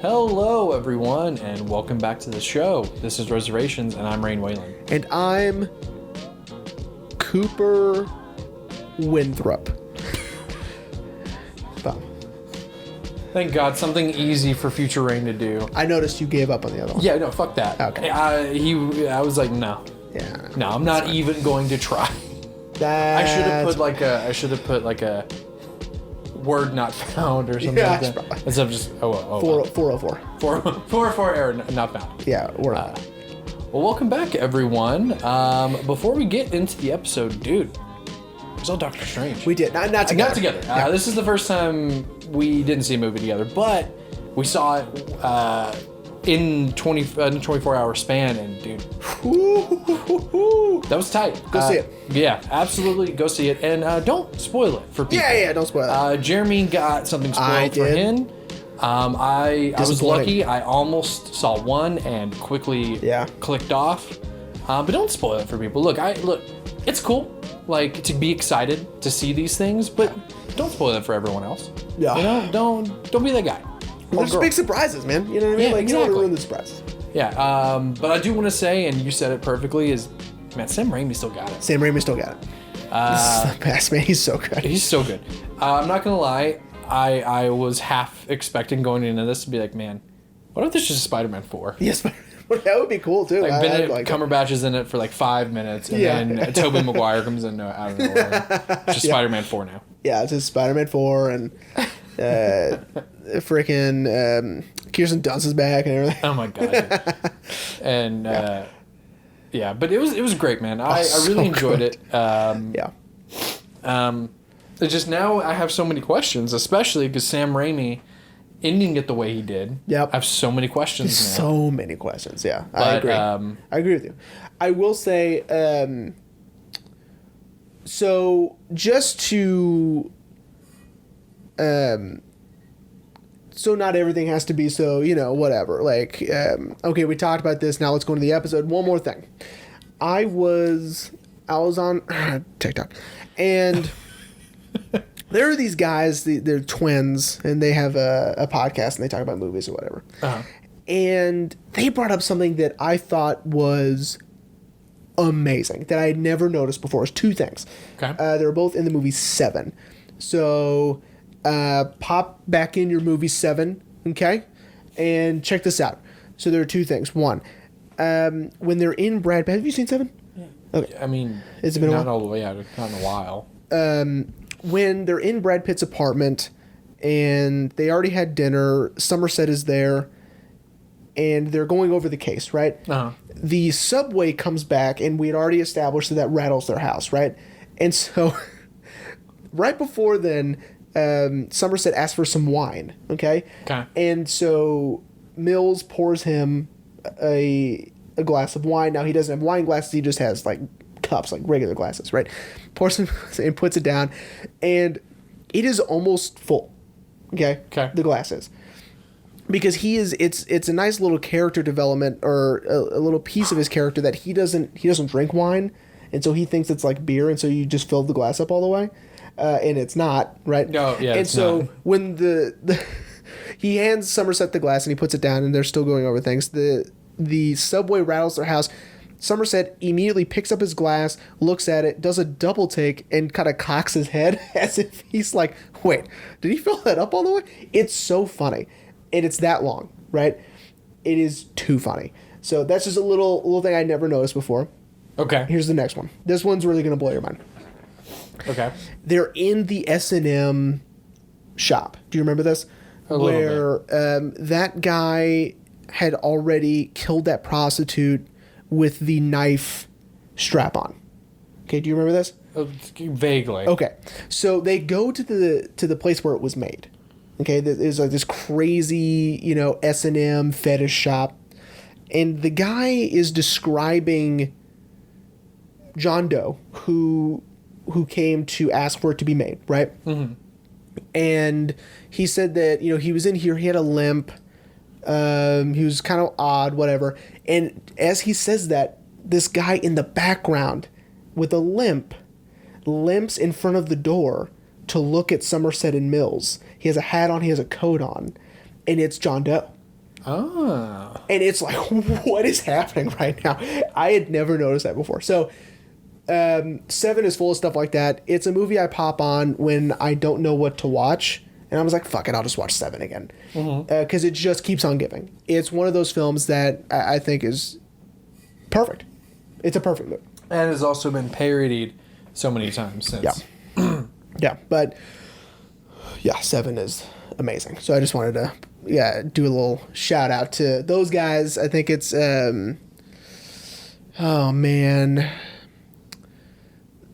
Hello, everyone, and welcome back to the show. This is Reservations, and I'm Rain Whalen. And I'm Cooper Winthrop. Thank God, something easy for future Rain to do. I noticed you gave up on the other one. Yeah, no, fuck that. Okay. I was like, no. Yeah. No, I'm not even going to try. I should have put like a word not found or something like that. Instead of just 404. 404 error not found. Yeah, word. Well, welcome back, everyone. Before we get into the episode, dude, we saw Doctor Strange. We did. Not together. Not together. Yeah. This is the first time we didn't see a movie together, but we saw it in 24-hour span, and dude, that was tight. Go see it. Yeah, absolutely, go see it, and don't spoil it for people. Yeah, don't spoil it. Jeremy got something spoiled for him. I was lucky. I almost saw one and quickly clicked off. But don't spoil it for people. Look, it's cool, like, to be excited to see these things, but don't spoil it for everyone else. Yeah. You know, don't be that guy. There's big surprises, man. You know what I mean? Yeah, like, exactly. you don't want to ruin the surprises. Yeah. But I do want to say, and you said it perfectly, is, man, Sam Raimi still got it. Sam Raimi still got it. This is the best, man. He's so good. He's so good. I'm not gonna lie. I was half expecting going into this to be like, man, what if this is just Spider-Man 4? Yes, that would be cool too. Like Benedict Cumberbatch is in it for like 5 minutes, and then Tobey Maguire comes in out of nowhere. It's just Spider-Man 4 now. Yeah, it's just Spider-Man 4, and freaking Kirsten Dunst is back and everything. Oh my god! And but it was great, man. I really enjoyed it. It's just now I have so many questions, especially because Sam Raimi ending it the way he did. Yep. I have so many questions now. So many questions, yeah. But, I agree. I agree with you. I will say, so just to, so not everything has to be so, whatever. Like, okay, we talked about this. Now let's go into the episode. One more thing. I was on TikTok, and there are these guys, they're twins, and they have a podcast, and they talk about movies or whatever. Uh-huh. And they brought up something that I thought was amazing, that I had never noticed before. It's two things. Okay. They were both in the movie Seven. So pop back in your movie Seven, okay? And check this out. So there are two things. One, when they're in Brad Pitt, have you seen Seven? Yeah. Okay. I mean, it's been not all the way out, not in a while. When they're in Brad Pitt's apartment and they already had dinner, Somerset is there, and they're going over the case, right? Uh-huh. The subway comes back, and we had already established that rattles their house, right? And so right before then, Somerset asks for some wine, okay? Okay. And so Mills pours him a glass of wine. Now, he doesn't have wine glasses. He just has, like, cups, like regular glasses, right? Pours them and puts it down, and it is almost full. Okay. The glass is, because it's a nice little character development, or a little piece of his character, that he doesn't drink wine, and so he thinks it's like beer, and so you just fill the glass up all the way, and it's not, right? No, yeah. And so not. When he hands Somerset the glass and he puts it down, and they're still going over things, the subway rattles their house. Somerset immediately picks up his glass, looks at it, does a double take, and kind of cocks his head as if he's like, wait, did he fill that up all the way? It's so funny. And it's that long, right? It is too funny. So that's just a little thing I never noticed before. Okay. Here's the next one. This one's really going to blow your mind. Okay. They're in the S&M shop. Do you remember this? A little bit. That guy had already killed that prostitute with the knife strap on. Okay, do you remember this? Vaguely. Okay, so they go to the place where it was made. Okay, there's like this crazy, S&M fetish shop, and the guy is describing John Doe, who came to ask for it to be made, right? Mm-hmm. And he said that he was in here, he had a limp. He was kind of odd, whatever. And as he says that, this guy in the background with a limps in front of the door to look at Somerset and Mills. He has a hat on, he has a coat on, and it's John Doe. Oh. And it's like, what is happening right now? I had never noticed that before. So, Seven is full of stuff like that. It's a movie I pop on when I don't know what to watch. And I was like, fuck it, I'll just watch Seven again. Because it just keeps on giving. It's one of those films that I think is perfect. It's a perfect movie. And has also been parodied so many times since. Yeah. Yeah, but yeah, Seven is amazing. So I just wanted to do a little shout out to those guys. I think it's oh man.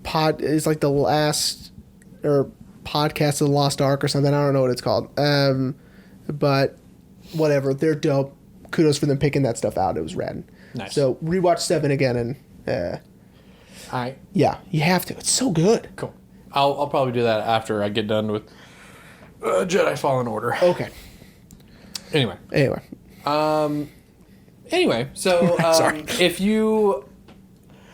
It's like the last or podcast of the Lost Ark or something. I don't know what it's called. But whatever, they're dope. Kudos for them picking that stuff out. It was rad. Nice. So rewatch Seven again and yeah, you have to. It's so good. Cool. I'll probably do that after I get done with Jedi Fallen Order. Okay. Anyway. So Sorry. If you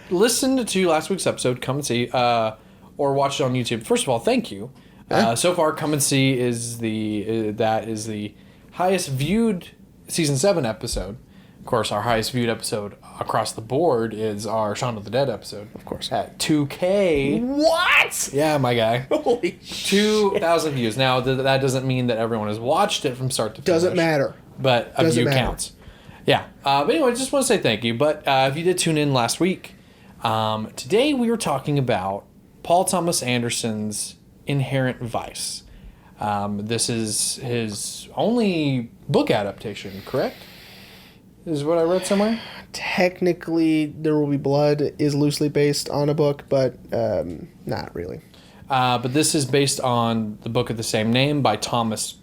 listened to last week's episode, come and see, or watch it on YouTube. First of all, thank you. So far, Come and See is the highest viewed season 7 episode. Of course, our highest viewed episode across the board is our Shaun of the Dead episode. Of course. At 2K. What? Yeah, my guy. Holy 2,000 views. Now, that doesn't mean that everyone has watched it from start to finish. Doesn't matter. But a view counts. Yeah. But anyway, I just want to say thank you. But if you did tune in last week, today we were talking about Paul Thomas Anderson's Inherent Vice. This is his only book adaptation, correct? Is what I read somewhere? Technically, There Will Be Blood is loosely based on a book, but not really. But this is based on the book of the same name by Thomas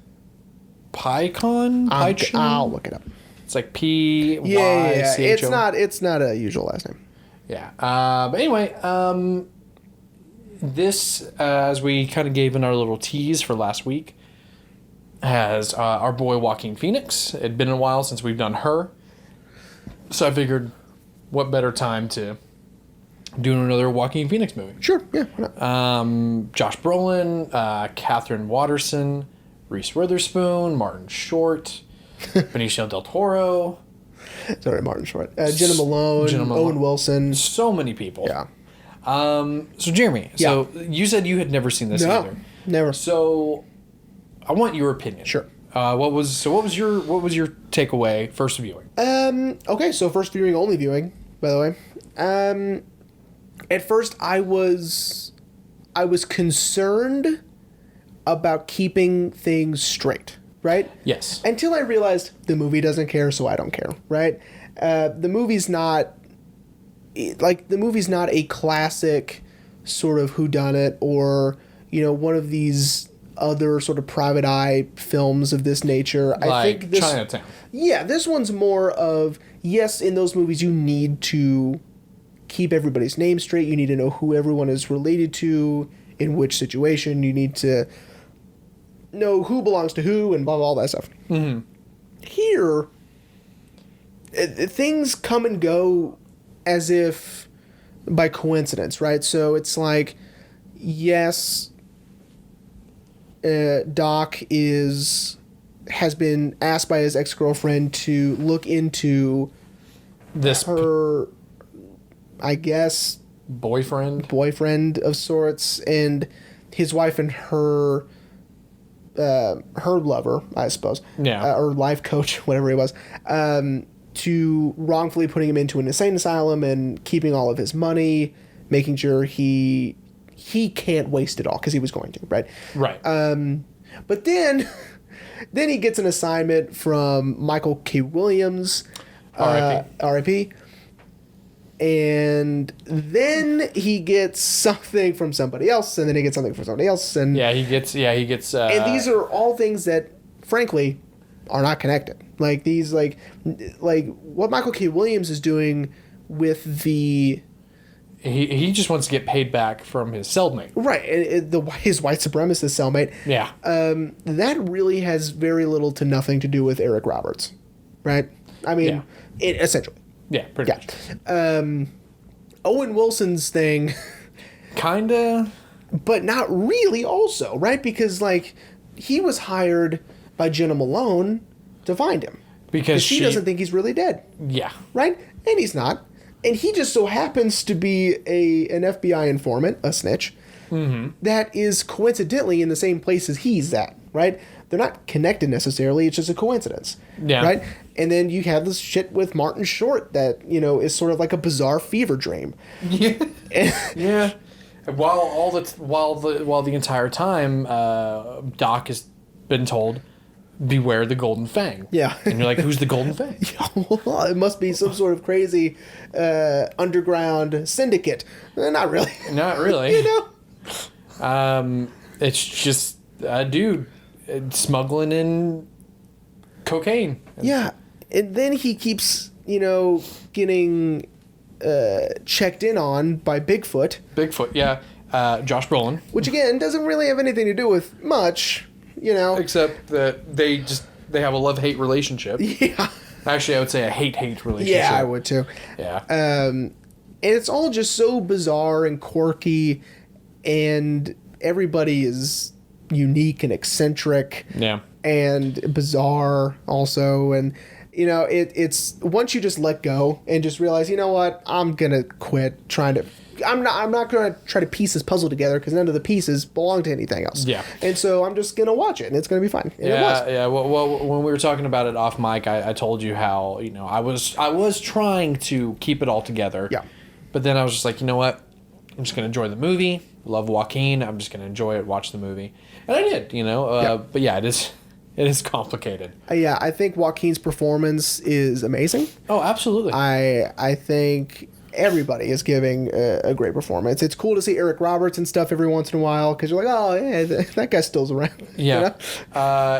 Pynchon. I'll look it up. It's like P-Y-C-H-O. Yeah. It's not a usual last name. Yeah. But anyway, this, as we kind of gave in our little tease for last week, has our boy Joaquin Phoenix. It had been a while since we've done Her. So I figured, what better time to do another Joaquin Phoenix movie? Sure, yeah, why not? Josh Brolin, Catherine Watterson, Reese Witherspoon, Martin Short, Benicio del Toro. Sorry, Martin Short. Jenna Malone, Owen Wilson. So many people. Yeah. So Jeremy, you said you had never seen this either. Never. So I want your opinion. Sure. What was your takeaway first viewing? Okay, so first viewing, only viewing, by the way. At first I was concerned about keeping things straight, right? Yes. Until I realized the movie doesn't care, so I don't care, right? The movie's not a classic sort of whodunit or, one of these other sort of private eye films of this nature. Like I think this Chinatown. Yeah, this one's more of, yes, in those movies you need to keep everybody's name straight. You need to know who everyone is related to, in which situation. You need to know who belongs to who and blah, blah, all that stuff. Mm-hmm. Here, things come and go as if by coincidence, right? So it's like, yes, Doc has been asked by his ex-girlfriend to look into her, I guess, boyfriend of sorts, and his wife and her lover, I suppose, or life coach, whatever he was, to wrongfully putting him into an insane asylum and keeping all of his money, making sure he can't waste it all because he was going to, right? Right. But then he gets an assignment from Michael K. Williams, R.I.P. And then he gets something from somebody else, and then he gets something from somebody else, and he gets. And these are all things that, frankly, are not connected. Like these, like what Michael K. Williams is doing with the. He just wants to get paid back from his cellmate. Right. His white supremacist cellmate. Yeah. That really has very little to nothing to do with Eric Roberts. Right? I mean, essentially. Yeah, pretty much. Owen Wilson's thing. Kinda. But not really also, right? Because, he was hired by Jenna Malone to find him. Because she doesn't think he's really dead. Yeah. Right? And he's not. And he just so happens to be an FBI informant, a snitch, that is coincidentally in the same place as he's at, right? They're not connected necessarily. It's just a coincidence. Yeah. Right? And then you have this shit with Martin Short that, is sort of like a bizarre fever dream. Yeah. Yeah. While the entire time, Doc has been told, beware the Golden Fang. Yeah. And you're like, who's the Golden Fang? Well, it must be some sort of crazy underground syndicate. Not really. Not really. It's just a dude smuggling in cocaine. Yeah. And then he keeps, getting checked in on by Bigfoot. Bigfoot, yeah. Josh Brolin. Which, again, doesn't really have anything to do with much, Except that they have a love-hate relationship. Yeah. Actually, I would say a hate-hate relationship. Yeah, I would too. Yeah. And it's all just so bizarre and quirky, and everybody is unique and eccentric. Yeah. And bizarre also. And, it's once you just let go and just realize, you know what, I'm going to quit trying to... I'm not going to try to piece this puzzle together because none of the pieces belong to anything else. Yeah. And so I'm just going to watch it and it's going to be fine. And yeah. Well, when we were talking about it off mic, I told you how, I was trying to keep it all together. Yeah. But then I was just like, you know what? I'm just going to enjoy the movie. Love Joaquin. I'm just going to enjoy it, watch the movie. And I did, Yeah. But yeah, it is complicated. Yeah, I think Joaquin's performance is amazing. Oh, absolutely. I think everybody is giving a great performance. It's cool to see Eric Roberts and stuff every once in a while because you're like, oh, yeah, that guy still's around. Yeah.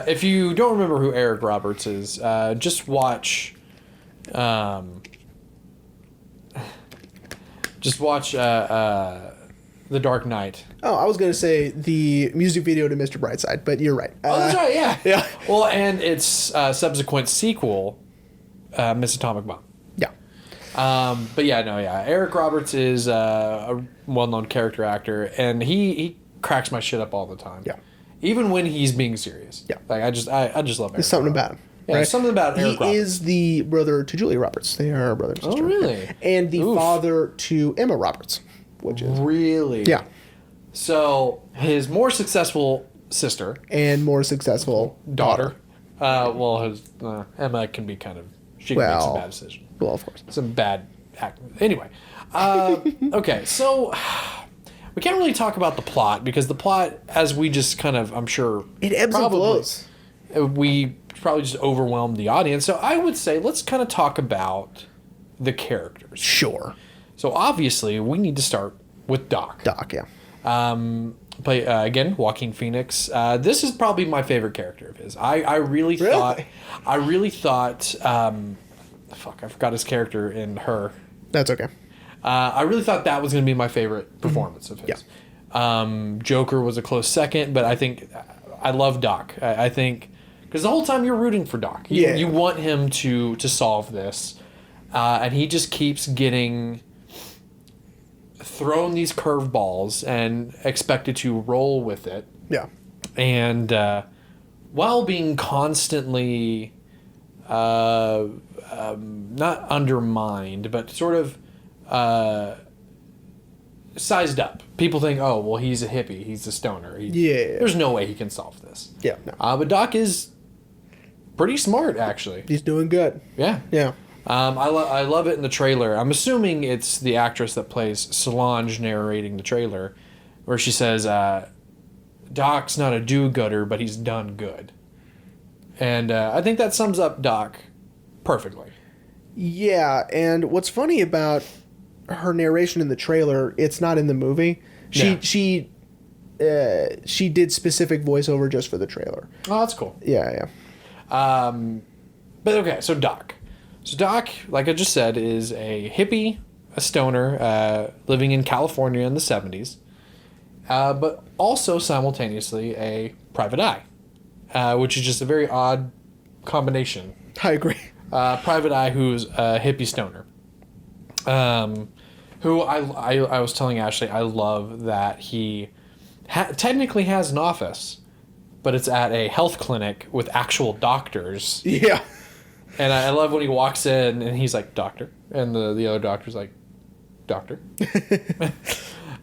If you don't remember who Eric Roberts is, just watch... The Dark Knight. Oh, I was going to say the music video to Mr. Brightside, but you're right. That's right, yeah. Yeah. Well, and its subsequent sequel, Miss Atomic Bomb. Yeah. But yeah, Eric Roberts is a well-known character actor, and he cracks my shit up all the time. Yeah. Even when he's being serious. Yeah. Like I just love Eric. There's something about him. Yeah, right? something about Eric Roberts. He is the brother to Julia Roberts. They are brother and sister. Oh, really? And the father to Emma Roberts, which is... Really? Yeah. So, his more successful sister... And more successful daughter. Emma can be kind of... She can make some bad decisions. Well, of course. Some bad acting. Anyway. Okay, so... We can't really talk about the plot, because the plot, as we just kind of, I'm sure... It ebbs and flows. We probably just overwhelmed the audience. So I would say let's kind of talk about the characters. Sure. So obviously we need to start with Doc. Doc, yeah. Again, Joaquin Phoenix. This is probably my favorite character of his. I really thought. Fuck, I forgot his character in Her. That's okay. I really thought that was going to be my favorite performance of his. Yeah. Joker was a close second, but I think I love Doc. I think because the whole time you're rooting for Doc. You want him to solve this, and he just keeps getting thrown these curveballs and expected to roll with it. Yeah. And while being constantly not undermined, but sort of sized up. People think, oh, well, he's a hippie. He's a stoner. There's no way he can solve this. Yeah. No. But Doc is pretty smart, actually. He's doing good. Yeah. Yeah. I love it in the trailer. I'm assuming it's the actress that plays Solange narrating the trailer, where she says, Doc's not a do-gooder, but he's done good. And I think that sums up Doc perfectly. Yeah, and what's funny about her narration in the trailer, it's not in the movie. She did specific voiceover just for the trailer. Oh, that's cool. Yeah. But okay, so Doc. So Doc, like I just said, is a hippie, a stoner, living in California in the 70s, but also simultaneously a private eye, which is just a very odd combination. I agree. Private eye who's a hippie stoner. Who I was telling Ashley, I love that he technically has an office, but it's at a health clinic with actual doctors. Yeah. And I love when he walks in and he's like, doctor. And the other doctor's like, doctor.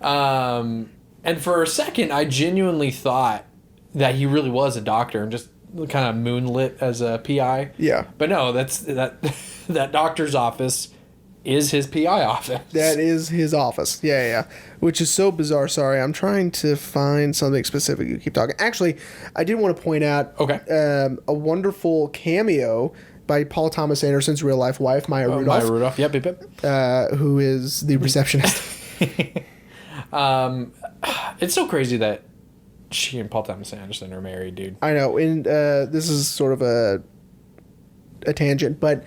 And for a second, I genuinely thought that he really was a doctor and just kind of moonlit as a PI. Yeah. But no, that doctor's office is his PI office. That is his office. Yeah. Which is so bizarre. Sorry, I'm trying to find something specific. You keep talking. Actually, I did want to point out a wonderful cameo by Paul Thomas Anderson's real life wife, Maya Rudolph. Maya Rudolph, yep. Who is the receptionist. It's so crazy that she and Paul Thomas Anderson are married, dude. I know, and this is sort of a tangent, but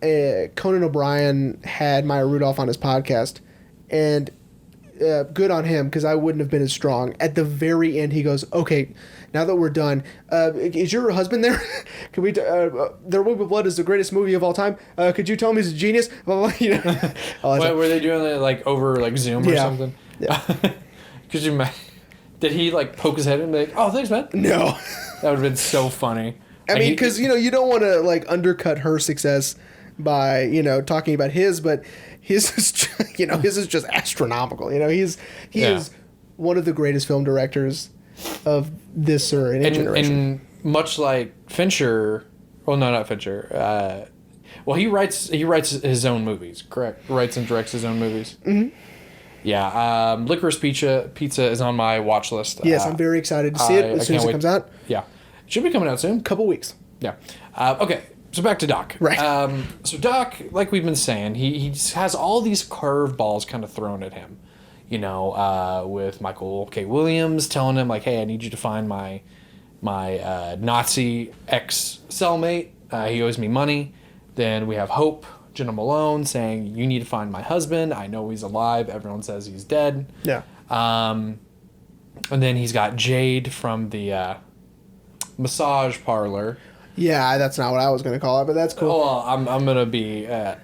Conan O'Brien had Maya Rudolph on his podcast, and good on him, because I wouldn't have been as strong. At the very end, he goes, "Okay, now that we're done, is your husband there? Can we? There Will Be Blood is the greatest movie of all time. Could you tell him he's a genius?" You know. Were they doing it like over like Zoom or something? Yeah. Could you imagine? Did he like poke his head and be like, "Oh, thanks, man"? No. That would have been so funny. I mean, because you don't want to like undercut her success by talking about his, but his is his is just astronomical. He is one of the greatest film directors of this or any generation. And much like Fincher, well, no, not Fincher. Well, he writes his own movies, correct? Writes and directs his own movies. Mm-hmm. Yeah, Licorice Pizza is on my watch list. Yes, I'm very excited to see it as soon as it comes out. Yeah, it should be coming out soon. Couple weeks. Yeah. Okay, so back to Doc. Right. So Doc, like we've been saying, he has all these curveballs kind of thrown at him. With Michael K. Williams telling him like, "Hey, I need you to find my Nazi ex-cellmate. He owes me money." Then we have Hope, Jenna Malone, saying, "You need to find my husband. I know he's alive. Everyone says he's dead." Yeah. And then he's got Jade from the massage parlor. Yeah, that's not what I was going to call it, but that's cool. Oh, well, I'm going to be... gonna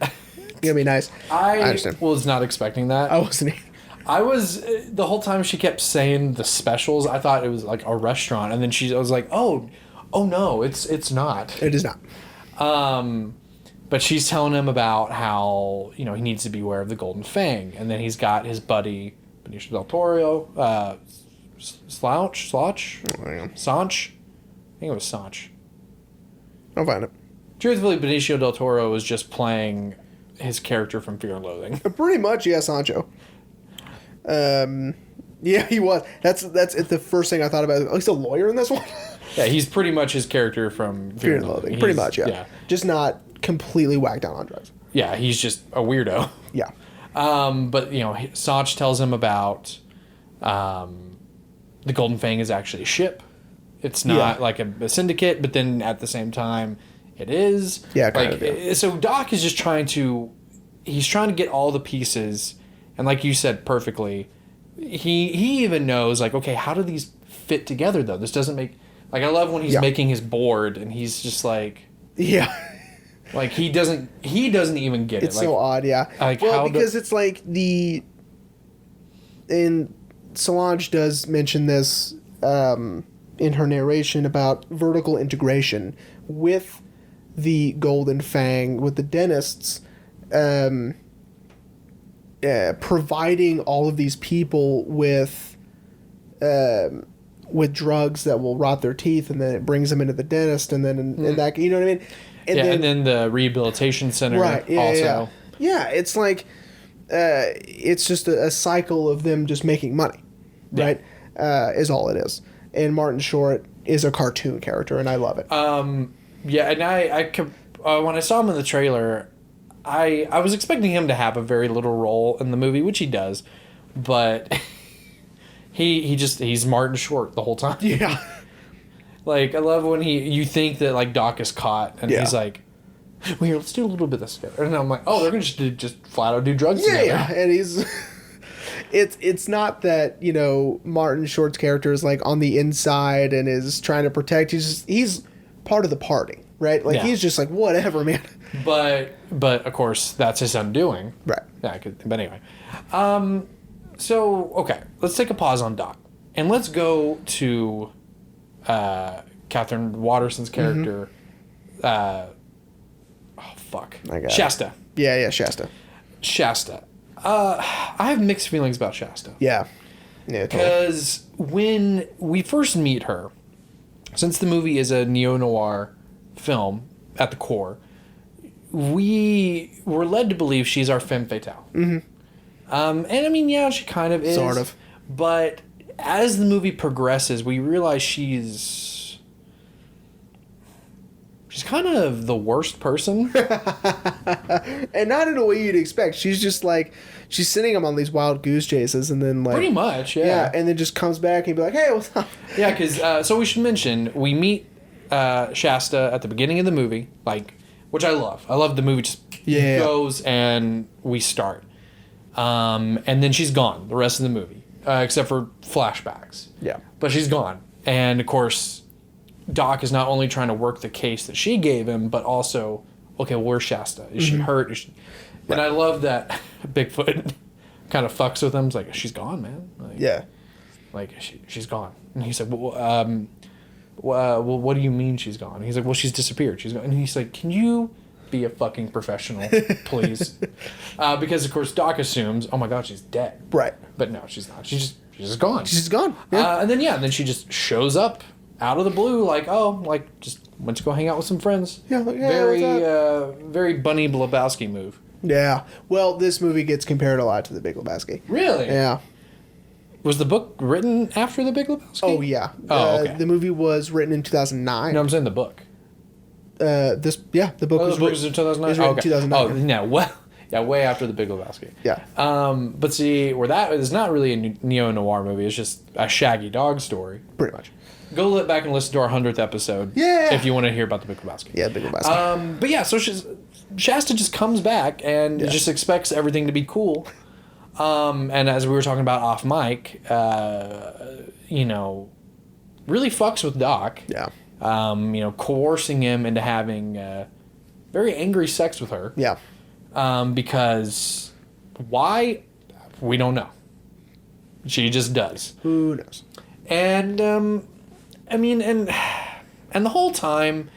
be nice. I understand. Was not expecting that. I wasn't. I was... The whole time she kept saying the specials, I thought it was like a restaurant. And then I was like, oh no, it's not. It is not. But she's telling him about how, he needs to beware of the Golden Fang. And then he's got his buddy, Benicio del Toro, Sanch? I think it was Sanch. I'll find it. Truthfully, Benicio del Toro was just playing his character from Fear and Loathing. Pretty much, yeah, Sancho. Yeah, he was. That's the first thing I thought about. Oh, he's a lawyer in this one? Yeah, he's pretty much his character from Fear and Loathing. Pretty much, yeah. Just not completely whacked out on drugs. Yeah, he's just a weirdo. Yeah. But, Sanch tells him about the Golden Fang is actually a ship. It's not like a syndicate, but then at the same time, it is. Yeah, kind of. Yeah. So Doc is just trying to get all the pieces, and like you said perfectly, he even knows like, okay, how do these fit together though? This doesn't make like I love when he's making his board and he's just like like he doesn't even get it. It's so odd, yeah. Like because it's like and Solange does mention this in her narration about vertical integration with the Golden Fang, with the dentists providing all of these people with drugs that will rot their teeth, and then it brings them into the dentist, and then and that, you know what I mean? And then the rehabilitation center also. Yeah, it's like it's just a cycle of them just making money, right? Is all it is. And Martin Short is a cartoon character, and I love it. Yeah, and I when I saw him in the trailer, I was expecting him to have a very little role in the movie, which he does, but he's Martin Short the whole time. Yeah. Like, I love when you think that like Doc is caught, and he's like, well, here, let's do a little bit of this together. And I'm like, oh, they're gonna just flat out do drugs together. Yeah, and he's it's not that, Martin Short's character is like on the inside and is trying to protect. He's part of the party, right? Like he's just like, whatever, man. But of course that's his undoing. Right. Yeah, but anyway. So okay, let's take a pause on Doc. And let's go to Catherine Watterson's character, Oh, fuck. Shasta. Yeah, Shasta. Shasta. I have mixed feelings about Shasta. Yeah. Yeah, because when we first meet her, since the movie is a neo-noir film at the core, we were led to believe she's our femme fatale. Mm-hmm. And I mean, yeah, she kind of is. Sort of. But as the movie progresses, we realize she's kind of the worst person. And not in a way you'd expect. She's just like, she's sending him on these wild goose chases and then like... Pretty much, yeah. Yeah, and then just comes back and be like, hey, what's up? Yeah, because, so we should mention, we meet Shasta at the beginning of the movie, like, which I love. I love the movie just goes and we start. And then she's gone the rest of the movie, except for flashbacks. Yeah. But she's gone. And, of course, Doc is not only trying to work the case that she gave him, but also, okay, where's Shasta? Is she hurt? Is she... And I love that Bigfoot kind of fucks with him. It's like, she's gone, man. Like, yeah. Like, she's gone. And he's like, well, what do you mean she's gone? And he's like, well, she's disappeared. She's gone. And he's like, can you be a fucking professional, please? Because, of course, Doc assumes, oh my God, she's dead. Right. But no, she's not. She's just gone. She's gone. Yeah. And then she just shows up out of the blue, like, just went to go hang out with some friends. Yeah, like, hey, very Bunny Lebowski move. Yeah. Well, this movie gets compared a lot to The Big Lebowski. Really? Yeah. Was the book written after The Big Lebowski? Oh, yeah. Okay. The movie was written in 2009. No, I'm saying the book. The book was in 2009? It was written in 2009. Oh, no, well, yeah, way after The Big Lebowski. Yeah. But see, where that is not really a neo-noir movie, it's just a Shaggy Dog story. Pretty much. Go back and listen to our 100th episode. Yeah. If you want to hear about The Big Lebowski. Yeah, Big Lebowski. But yeah, so Shasta just comes back and just expects everything to be cool. And as we were talking about off mic, really fucks with Doc. Yeah. Coercing him into having very angry sex with her. Yeah. Because why? We don't know. She just does. Who knows? And, and the whole time,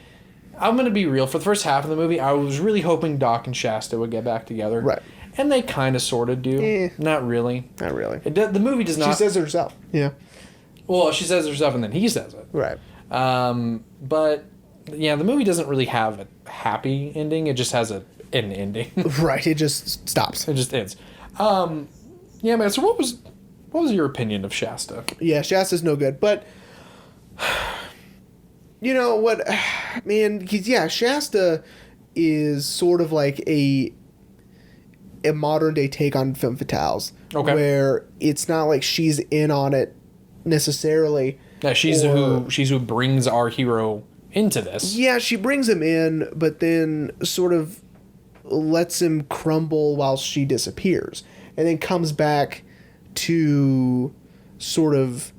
I'm going to be real. For the first half of the movie, I was really hoping Doc and Shasta would get back together. Right. And they kind of sort of do. Not really. Not really. The movie does not... She says it herself. Yeah. Well, she says it herself and then he says it. Right. But, yeah, the movie doesn't really have a happy ending. It just has an ending. Right. It just stops. It just ends. Yeah, man, so what was your opinion of Shasta? Yeah, Shasta's no good. But, you know what, man, Shasta is sort of like a modern day take on femme fatales. Okay. Where it's not like she's in on it necessarily. Yeah, she's who brings our hero into this. Yeah, she brings him in, but then sort of lets him crumble while she disappears. And then comes back to sort of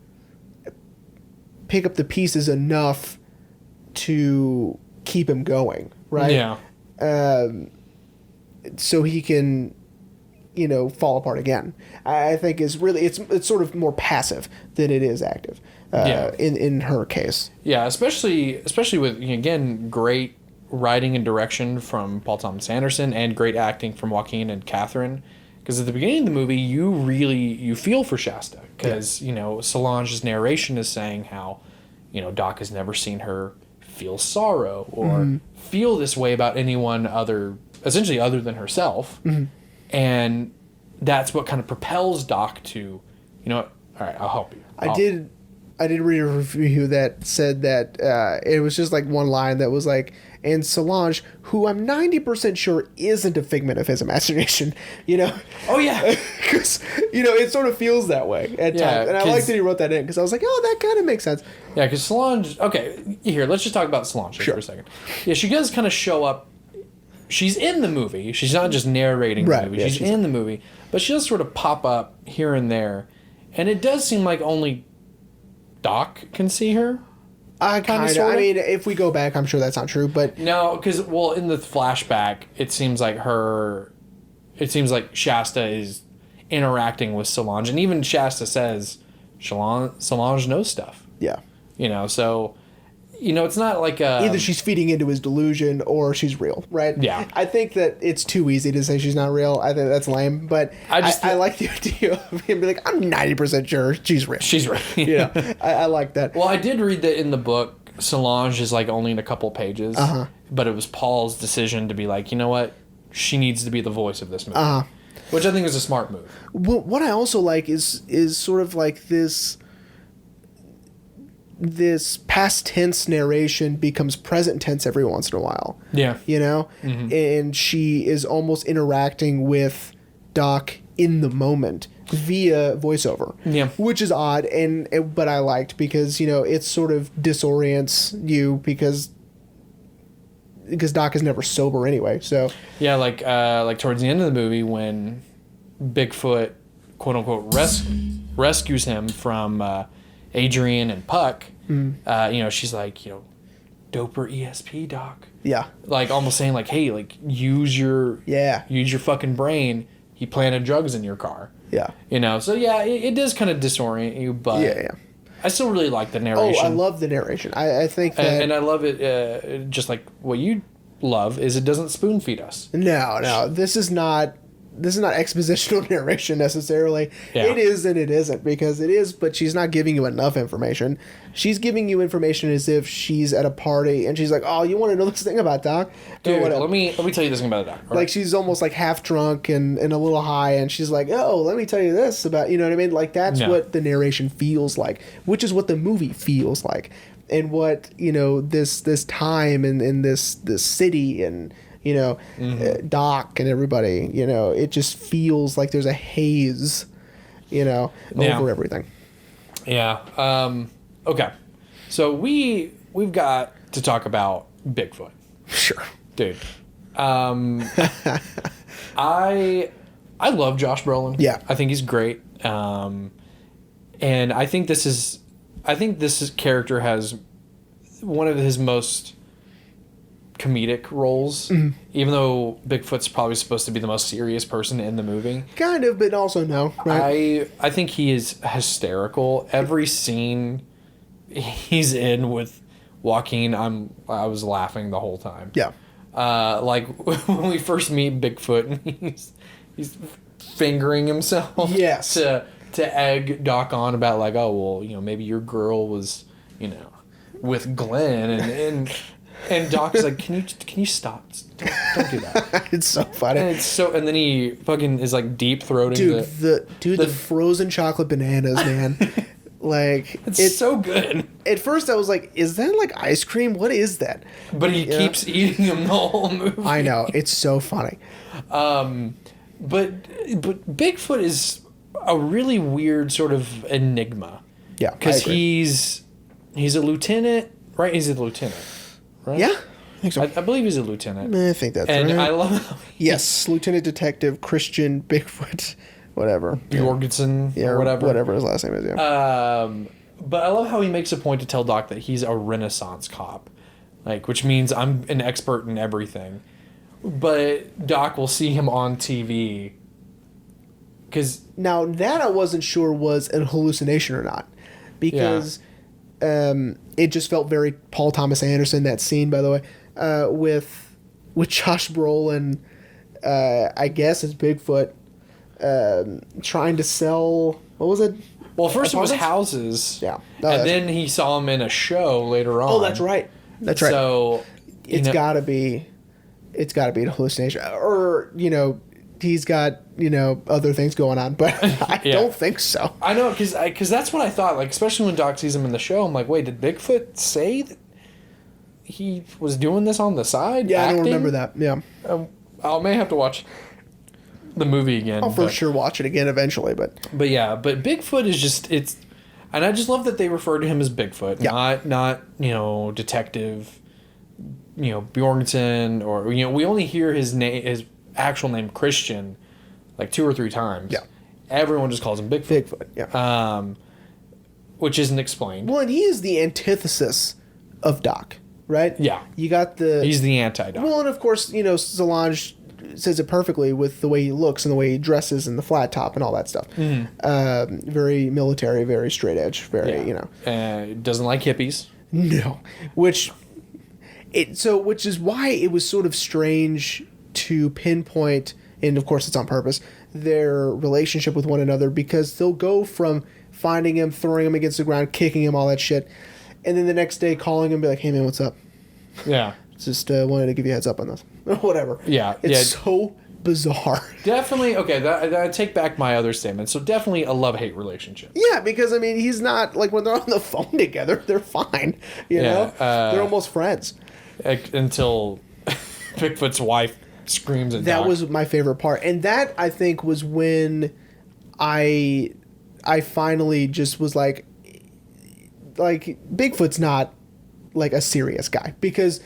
pick up the pieces enough to keep him going, right? Yeah. So he can, fall apart again. I think is really it's sort of more passive than it is active. In her case. Yeah, especially with again great writing and direction from Paul Thomas Anderson and great acting from Joaquin and Catherine. Because at the beginning of the movie, you feel for Shasta. Because, Solange's narration is saying how, Doc has never seen her feel sorrow or feel this way about anyone other than herself. Mm-hmm. And that's what kind of propels Doc to, all right, I'll help you. I did read a review that said that it was just like one line that was like, and Solange, who I'm 90% sure isn't a figment of his imagination, Oh, yeah. Because, it sort of feels that way at times. And I like that he wrote that in because I was like, oh, that kind of makes sense. Yeah, because Solange, okay, here, let's just talk about Solange for a second. Yeah, she does kind of show up. She's in the movie. She's not just narrating the movie. Yeah, she's in the movie. But she does sort of pop up here and there. And it does seem like only Doc can see her. Kind of. I mean, if we go back, I'm sure that's not true, but... No, because, in the flashback, it seems like Shasta is interacting with Solange. And even Shasta says, Solange knows stuff. Yeah. So it's not like either she's feeding into his delusion or she's real, right? Yeah. I think that it's too easy to say she's not real. I think that's lame, but I like the idea of him being like, I'm 90% sure she's real. She's real. Yeah, I like that. Well, I did read that in the book, Solange is like only in a couple pages, but it was Paul's decision to be like, you know what, she needs to be the voice of this movie, which I think is a smart move. Well, what I also like is sort of like this past tense narration becomes present tense every once in a while. Yeah. And she is almost interacting with Doc in the moment via voiceover. Yeah. Which is odd, but I liked because, it sort of disorients you because Doc is never sober anyway. So yeah, like towards the end of the movie when Bigfoot, quote unquote, rescues him from Adrian and Puck, she's like, doper ESP, Doc. Yeah. Like almost saying like, hey, like use your fucking brain. He planted drugs in your car. Yeah. So yeah, it does kind of disorient you, but yeah. I still really like the narration. Oh, I love the narration. I think that... And I love it, just like what you love, is it doesn't spoon feed us. No. This is not expositional narration necessarily. Yeah. It is and it isn't, because it is, but she's not giving you enough information. She's giving you information as if she's at a party and she's like, oh, you want to know this thing about Doc? Dude, let me tell you this thing about Doc. Right? Like she's almost like half drunk and a little high, and she's like, oh, let me tell you this about, you know what I mean? Like that's what the narration feels like, which is what the movie feels like. And what, this time and this city and... Doc and everybody, it just feels like there's a haze, over everything. Yeah. Okay. So we've got to talk about Bigfoot. Sure. Dude. I love Josh Brolin. Yeah. I think he's great. And I think this character has one of his most comedic roles, even though Bigfoot's probably supposed to be the most serious person in the movie. Kind of, but also no. Right? I think he is hysterical. Every scene he's in with Joaquin, I was laughing the whole time. Yeah. Like when we first meet Bigfoot, and he's fingering himself. Yes. To egg Doc on about like, oh well, maybe your girl was, with Glenn and Doc's like, can you stop? Don't do that. It's so funny. And then he fucking is like deep throating the frozen chocolate bananas, man. Like it's so good. At first I was like, is that like ice cream? What is that? But he keeps eating them the whole movie. I know, it's so funny. But Bigfoot is a really weird sort of enigma. Yeah, because he's a lieutenant, right? He's a lieutenant. Right? Yeah, I think so. I believe he's a lieutenant. I think that's right. And I love how yes, Lieutenant Detective Christian Bigfoot, whatever. Jorgensen, or whatever. Whatever his last name is, yeah. But I love how he makes a point to tell Doc that he's a Renaissance cop, like, which means I'm an expert in everything. But Doc will see him on TV. Now, that I wasn't sure was an hallucination or not. Because... Yeah. It just felt very Paul Thomas Anderson, that scene, by the way, with Josh Brolin, I guess it's Bigfoot, trying to sell, what was it? Well, first it was houses. Yeah. And then he saw him in a show later on. Oh, that's right. That's right. So it's gotta be an hallucination. Or, he's got, other things going on, but I don't think so. I know, because that's what I thought, like, especially when Doc sees him in the show, I'm like, wait, did Bigfoot say that he was doing this on the side? Yeah, acting? I don't remember that, yeah. I may have to watch the movie again. I'll for sure watch it again eventually, but Bigfoot is just, and I just love that they refer to him as Bigfoot, not Detective, Bjornsson, or, we only hear his actual name Christian like 2 or 3 times. Yeah. Everyone just calls him Bigfoot. Yeah. Which isn't explained. Well, and he is the antithesis of Doc, right? Yeah. You got he's the anti-Doc. Well, and of course, Solange says it perfectly with the way he looks and the way he dresses and the flat top and all that stuff. Mm-hmm. Very military, very straight edge, very, Doesn't like hippies. No, which is why it was sort of strange to pinpoint, and of course it's on purpose, their relationship with one another, because they'll go from finding him, throwing him against the ground, kicking him, all that shit, and then the next day calling him and be like, hey man, what's up? Yeah. Just wanted to give you a heads up on this. Whatever. Yeah. It's so bizarre. Definitely. Okay, I take back my other statement. So definitely a love-hate relationship. Yeah, because, I mean, he's not, like, when they're on the phone together, they're fine. You know? They're almost friends. Until Bigfoot's wife screams at That Doc. was my favorite part. And that, I think, was when I finally just was like, Bigfoot's not, like, a serious guy. Because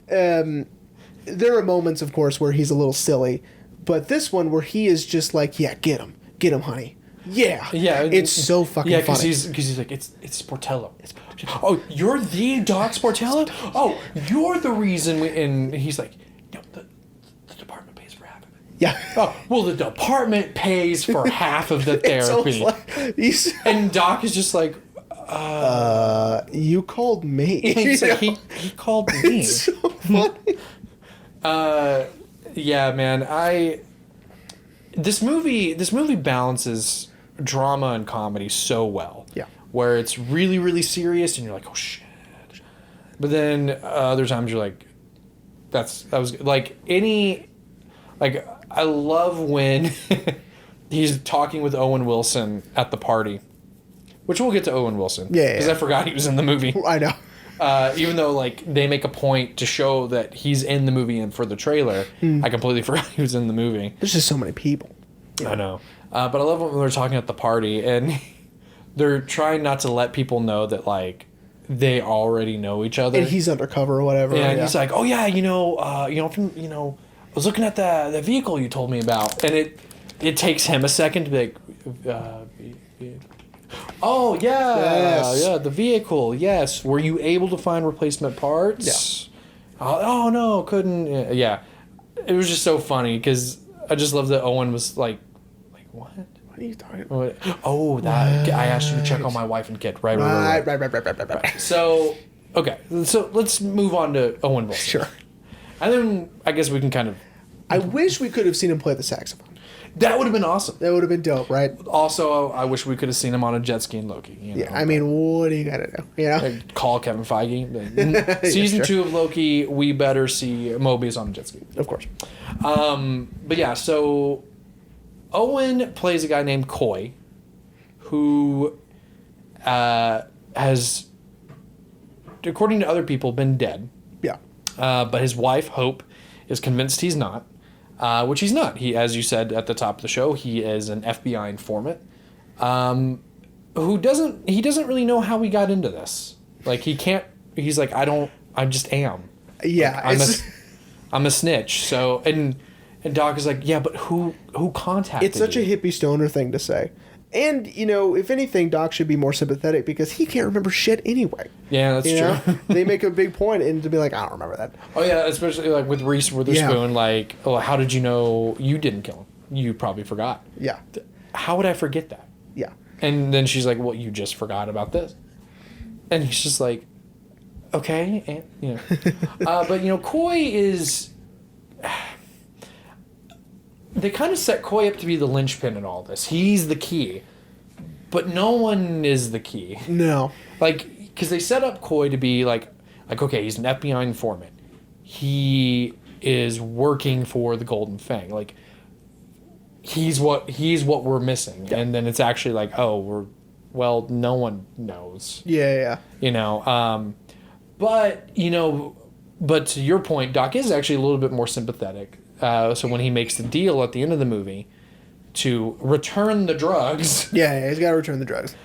there are moments, of course, where he's a little silly. But this one where he is just like, yeah, get him, honey. Yeah. Yeah. It's so fucking funny. Yeah, because he's like, it's Sportello. Oh, you're the Doc Sportello? Oh, you're the reason and he's like, no, the department pays for half of it. Yeah. Oh, well, the department pays for half of the therapy. And Doc is just like, you called me. He's like, he called me. It's so funny. Yeah, man. This movie balances drama and comedy so well. Yeah. Where it's really, really serious and you're like, oh shit. But then other times you're like, I love when he's talking with Owen Wilson at the party, which we'll get to Owen Wilson. Yeah. Because I forgot he was in the movie. I know. Even though, like, they make a point to show that he's in the movie and for the trailer, I completely forgot he was in the movie. There's just so many people. Yeah. I know. But I love when they're talking at the party, and they're trying not to let people know that, like, they already know each other. And he's undercover or whatever. And he's like, oh, yeah, I was looking at the vehicle you told me about. And it takes him a second to be like, oh, yeah. Yes. Yeah, the vehicle. Yes. Were you able to find replacement parts? Yeah. Oh, no, couldn't. Yeah. It was just so funny because I just love that Owen was like, what? What are you talking about? Oh, that. I asked you to check on my wife and kid. Right. So, okay. So let's move on to Owen Wilson. Sure. And then I guess we can kind of. I wish we could have seen him play the saxophone. That would have been awesome. That would have been dope, right? Also, I wish we could have seen him on a jet ski in Loki. Yeah, I mean, what do you got to do? You know? Like, call Kevin Feige. Season 2 of Loki, we better see Mobius on a jet ski. Of course. But yeah, so Owen plays a guy named Coy, who has, according to other people, been dead. Yeah. But his wife, Hope, is convinced he's not. Which he's not. He, as you said at the top of the show, he is an FBI informant, who doesn't really know how he got into this. Like, he can't. He's like, I just am. Yeah, like, I'm a snitch. So and Doc is like, yeah, but who contacted? It's such a hippie stoner thing to say. And, if anything, Doc should be more sympathetic because he can't remember shit anyway. Yeah, that's true. They make a big point and to be like, I don't remember that. Oh, yeah, especially like with Reese Witherspoon, like, oh, how did you know you didn't kill him? You probably forgot. Yeah. How would I forget that? Yeah. And then she's like, well, you just forgot about this. And he's just like, okay. And, but, Coy is... They kind of set Coy up to be the linchpin in all this. He's the key. But no one is the key. No. Like, because they set up Coy to be like, okay, he's an FBI informant. He is working for the Golden Fang. Like, he's what we're missing. Yeah. And then it's actually like, no one knows. Yeah. But to your point, Doc is actually a little bit more sympathetic. So when he makes the deal at the end of the movie to return the drugs... Yeah, he's got to return the drugs.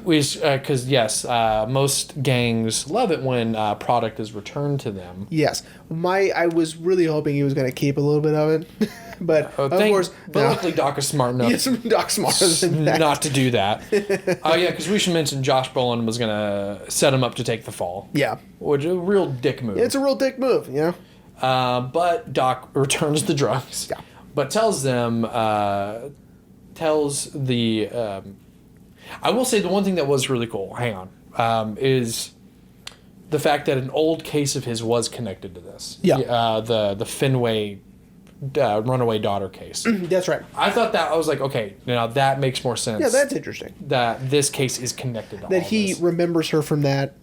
Because, yes, most gangs love it when product is returned to them. Yes. I was really hoping he was going to keep a little bit of it. But, of course... But luckily Doc is smart enough... Yes, Doc's smarter than that. Not to do that. Oh, yeah, because we should mention Josh Brolin was going to set him up to take the fall. Yeah. Which is a real dick move. It's a real dick move, But Doc returns the drugs. Yeah. But tells I will say the one thing that was really cool, is the fact that an old case of his was connected to this. Yeah. The Fenway runaway daughter case. That's right. I thought that, I was like, okay, now that makes more sense. Yeah, that's interesting. That this case is connected to that all he this. remembers her from that.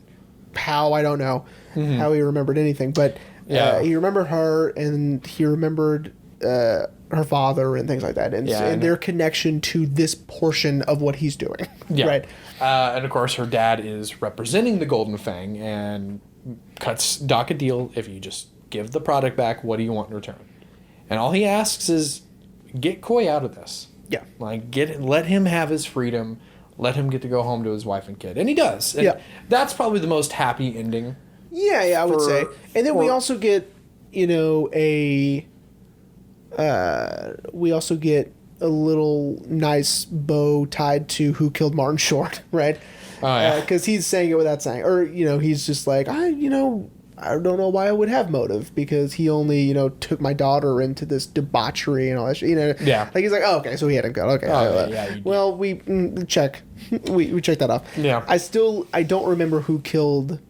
How, I don't know how he remembered anything, but he remembered her, and he remembered her father and things like that, and their connection to this portion of what he's doing. Yeah. Right. And of course, her dad is representing the Golden Fang and cuts Doc a deal. If you just give the product back, what do you want in return? And all he asks is, get Coy out of this. Yeah. Like, let him have his freedom. Let him get to go home to his wife and kid. And he does. And that's probably the most happy ending. Yeah, I would say. And then we also get, we also get a little nice bow tied to who killed Martin Short, right? Oh, yeah. Because he's saying it without saying, or, he's just like, I don't know why I would have motive, because he only, took my daughter into this debauchery and all that shit, Yeah. Like, he's like, oh, okay, so he had a gun. Okay. Well, we check. We checked that off. Yeah. I don't remember who killed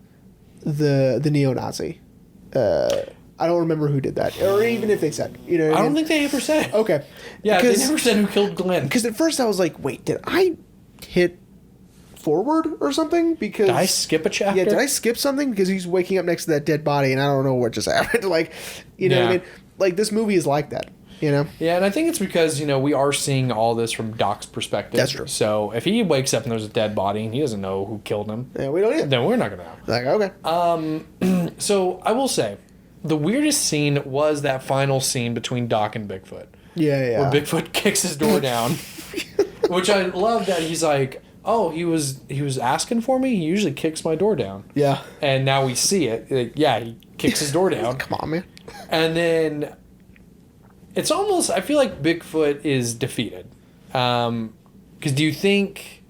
the neo-Nazi. I don't remember who did that, or even if they said, I don't think they ever said. Okay. Yeah, they never said who killed Glenn. Because at first I was like, wait, did I hit forward or something? Because did I skip a chapter? Yeah, did I skip something? Because he's waking up next to that dead body, and I don't know what just happened. Like, what I mean? Like, this movie is like that, Yeah, and I think it's because, we are seeing all this from Doc's perspective. That's true. So if he wakes up and there's a dead body and he doesn't know who killed him, we don't either. Then we're not going to know. Like, okay. So I will say, the weirdest scene was that final scene between Doc and Bigfoot. Yeah. Where Bigfoot kicks his door down. Which I love that he's like, oh, he was asking for me? He usually kicks my door down. Yeah. And now we see it. He kicks his door down. Come on, man. And then it's almost, I feel like Bigfoot is defeated. Because do you think...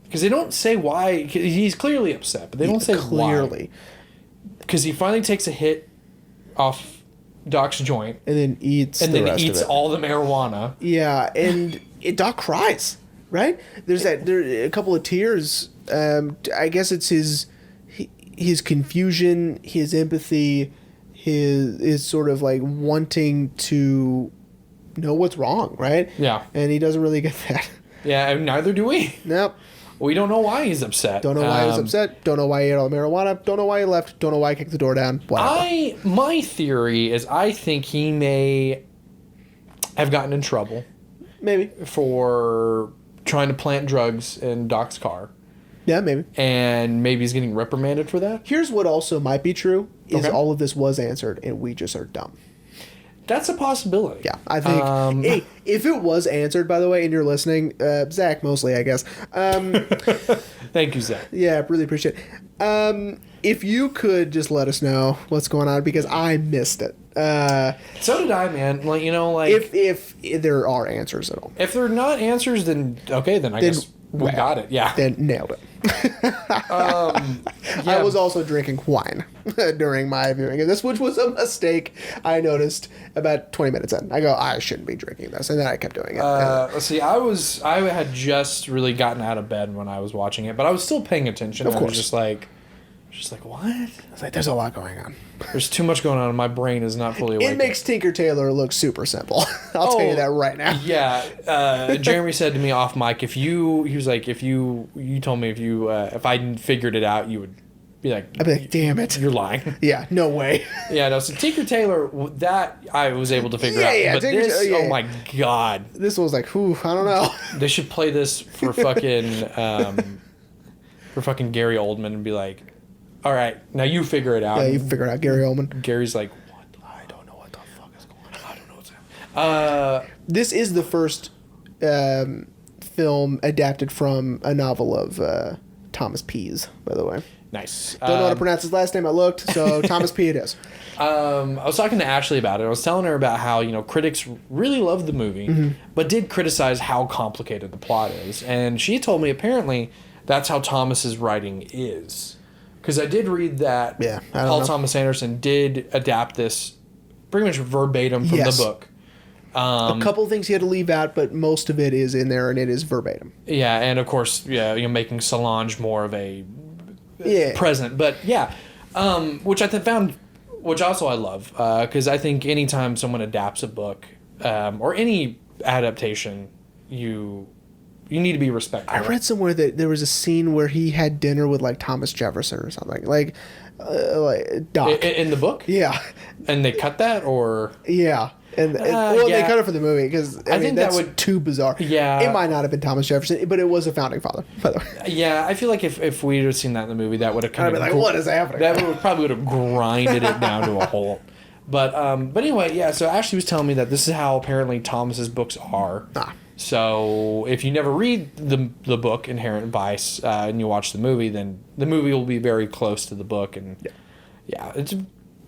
Because they don't say why. He's clearly upset, but they don't say clearly. Why. Because he finally takes a hit off Doc's joint. And then eats all the marijuana. Yeah, and Doc cries, right? There's a couple of tears. I guess it's his confusion, his empathy, his sort of like wanting to know what's wrong, right? Yeah. And he doesn't really get that. Yeah, and neither do we. Nope. We don't know why he's upset. Don't know why he was upset. Don't know why he ate all the marijuana. Don't know why he left. Don't know why he kicked the door down. Whatever. My theory is I think he may have gotten in trouble. Maybe. For trying to plant drugs in Doc's car. Yeah, maybe. And maybe he's getting reprimanded for that. Here's what also might be true, is all of this was answered and we just are dumb. That's a possibility. Yeah, I think. Hey, if it was answered, by the way, and you're listening, Zach mostly, I guess. Thank you, Zach. Yeah, really appreciate it. If you could just let us know what's going on, because I missed it. So did I, man. Like, if there are answers at all. If there are not answers, then okay, then I guess we got it. Yeah. Then nailed it. I was also drinking wine during my viewing of this, which was a mistake I noticed about 20 minutes in. I go, I shouldn't be drinking this, and then I kept doing it. Let's see, I had just really gotten out of bed when I was watching it, but I was still paying attention. Of course. I was just like, what? I was like, there's a lot going on. There's too much going on, and my brain is not fully awake. It makes Tinker Tailor look super simple. I'll tell you that right now. Yeah. Jeremy said to me off mic, you told me if I figured it out, you would be like, I'd be like, damn it. You're lying. Yeah, no way. Yeah, no, so Tinker Tailor, that I was able to figure out. Yeah, but this, oh my God. This was like, whew, I don't know. They should play this for fucking, Gary Oldman and be like, all right, now you figure it out. Yeah, you figure it out, Gary Oldman. Gary's like, what? I don't know what the fuck is going on. I don't know what's happening. This is the first film adapted from a novel of Thomas Pease, by the way. Nice. Don't know how to pronounce his last name. I looked, so Thomas P. it is. I was talking to Ashley about it. I was telling her about how, critics really loved the movie, but did criticize how complicated the plot is. And she told me apparently that's how Thomas's writing is. Because I did read that Paul Thomas Anderson did adapt this pretty much verbatim from the book. A couple things he had to leave out, but most of it is in there, and it is verbatim. Yeah, and of course, making Solange more of a present. But yeah, which I found, which also I love, because I think anytime someone adapts a book or any adaptation, you need to be respectful. I read somewhere that there was a scene where he had dinner with like Thomas Jefferson or something, like Doc in the book. Yeah, and they cut that, or yeah. And they cut it for the movie because I mean that's too bizarre. Yeah, it might not have been Thomas Jefferson, but it was a founding father, by the way. Yeah, I feel like if we'd have seen that in the movie, that would have kind of been like, what is happening? That probably would have grinded it down to a halt. But anyway, yeah. So Ashley was telling me that this is how apparently Thomas's books are. So if you never read the book Inherent Vice and you watch the movie, then the movie will be very close to the book, and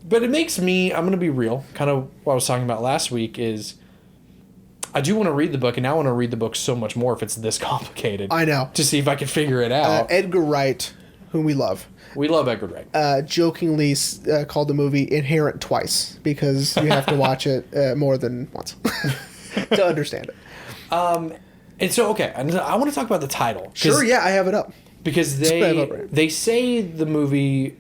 but it makes me, I'm going to be real, kind of what I was talking about last week is I do want to read the book, and I want to read the book so much more if it's this complicated. I know. To see if I can figure it out. Edgar Wright, whom we love. We love Edgar Wright. Jokingly called the movie Inherent twice because you have to watch it more than once to understand it. And so, okay, I want to talk about the title. Sure, yeah, I have it up. Because they say the movie...